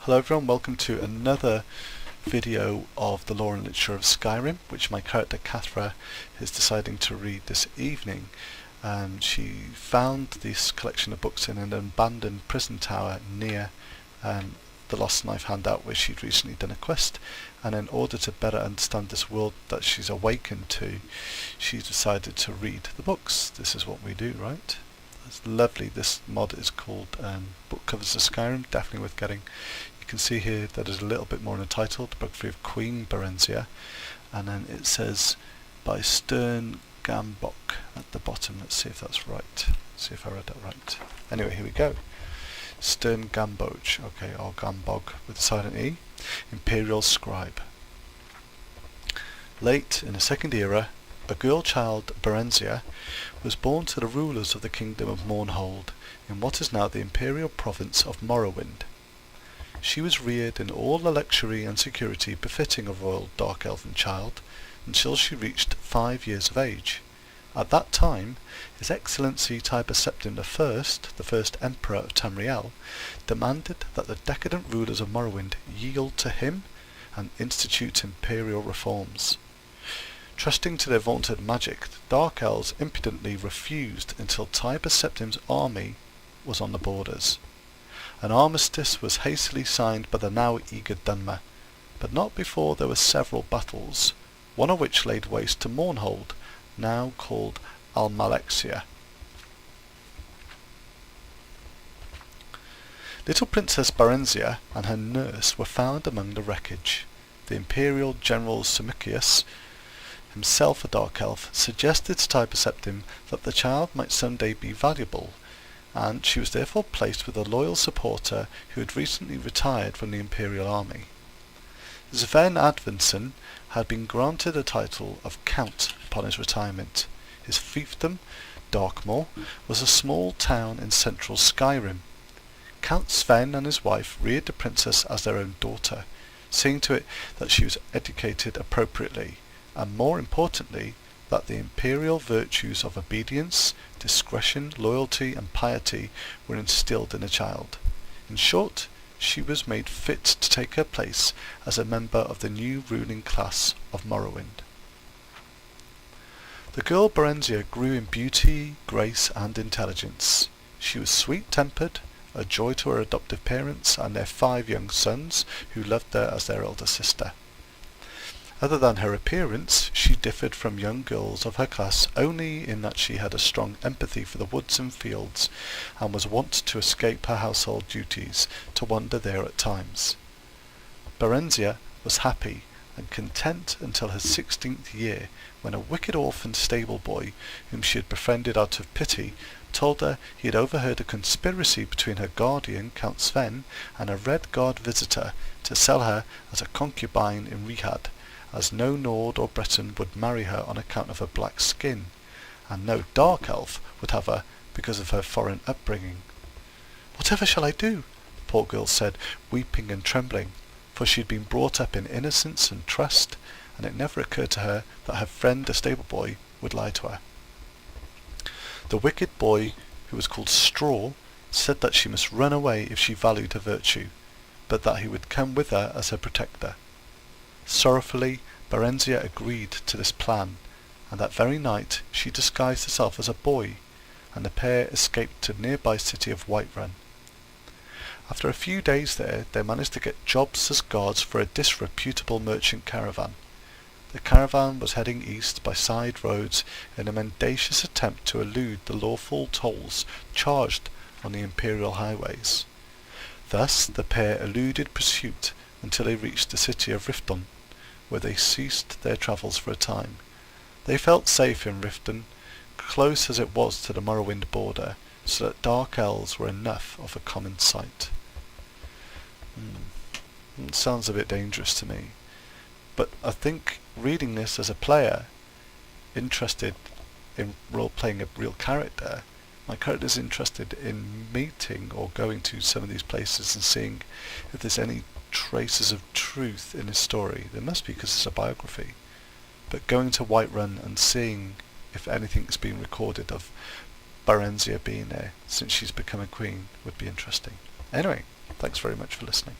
Hello everyone, welcome to another video of the lore and literature of Skyrim, which my character Cathra is deciding to read this evening. She found this collection of books in an abandoned prison tower near the Lost Knife handout where she'd recently done a quest, and in order to better understand this world that she's awakened to, she decided to read the books. This is what we do, right? It's lovely. This mod is called Book Covers of Skyrim, definitely worth getting. You can see here that is a little bit more in the title, Biography of Queen Barenziah, and then it says by Stern Gambok at the bottom. Let's see if that's right. See if I read that right. Anyway, here we go. Stern Gamboj, okay, or Gambog with a silent E, Imperial Scribe. Late in the Second Era, a girl child, Barenziah, was born to the rulers of the kingdom of Mournhold, in what is now the imperial province of Morrowind. She was reared in all the luxury and security befitting a royal dark elven child, until she reached 5 years of age. At that time, His Excellency Tiber Septim I, the first Emperor of Tamriel, demanded that the decadent rulers of Morrowind yield to him and institute imperial reforms. Trusting to their vaunted magic, the Dark Elves impudently refused until Tiber Septim's army was on the borders. An armistice was hastily signed by the now eager Dunmer, but not before there were several battles, one of which laid waste to Mournhold, now called Almalexia. Little Princess Barenziah and her nurse were found among the wreckage. The Imperial General Simikius, himself a dark elf, suggested to Tiber Septim that the child might someday be valuable, and she was therefore placed with a loyal supporter who had recently retired from the Imperial army. Sven Advinson had been granted the title of Count upon his retirement. His fiefdom, Darkmoor, was a small town in central Skyrim. Count Sven and his wife reared the princess as their own daughter, seeing to it that she was educated appropriately, and more importantly, that the imperial virtues of obedience, discretion, loyalty and piety were instilled in the child. In short, she was made fit to take her place as a member of the new ruling class of Morrowind. The girl Barenziah grew in beauty, grace and intelligence. She was sweet-tempered, a joy to her adoptive parents and their 5 young sons, who loved her as their elder sister. Other than her appearance, she differed from young girls of her class only in that she had a strong empathy for the woods and fields, and was wont to escape her household duties to wander there at times. Barenziah was happy and content until her 16th year, when a wicked orphan stable boy, whom she had befriended out of pity, told her he had overheard a conspiracy between her guardian, Count Sven, and a Red Guard visitor to sell her as a concubine in Rihad, as no Nord or Breton would marry her on account of her black skin, and no Dark Elf would have her because of her foreign upbringing. "Whatever shall I do?" the poor girl said, weeping and trembling, for she had been brought up in innocence and trust, and it never occurred to her that her friend the stable boy would lie to her. The wicked boy, who was called Straw, said that she must run away if she valued her virtue, but that he would come with her as her protector. Sorrowfully, Barenziah agreed to this plan, and that very night she disguised herself as a boy, and the pair escaped to the nearby city of Whiterun. After a few days there, they managed to get jobs as guards for a disreputable merchant caravan. The caravan was heading east by side roads in a mendacious attempt to elude the lawful tolls charged on the imperial highways. Thus the pair eluded pursuit until they reached the city of Riften, where they ceased their travels for a time. They felt safe in Riften, close as it was to the Morrowind border, so that dark elves were enough of a common sight. It sounds a bit dangerous to me, but I think reading this as a player, interested in role-playing a real character, my character's interested in meeting or going to some of these places and seeing if there's any traces of truth in his story. There must be, because it's a biography. But going to Whiterun and seeing if anything's been recorded of Barenziah being there since she's become a queen would be interesting. Anyway, thanks very much for listening.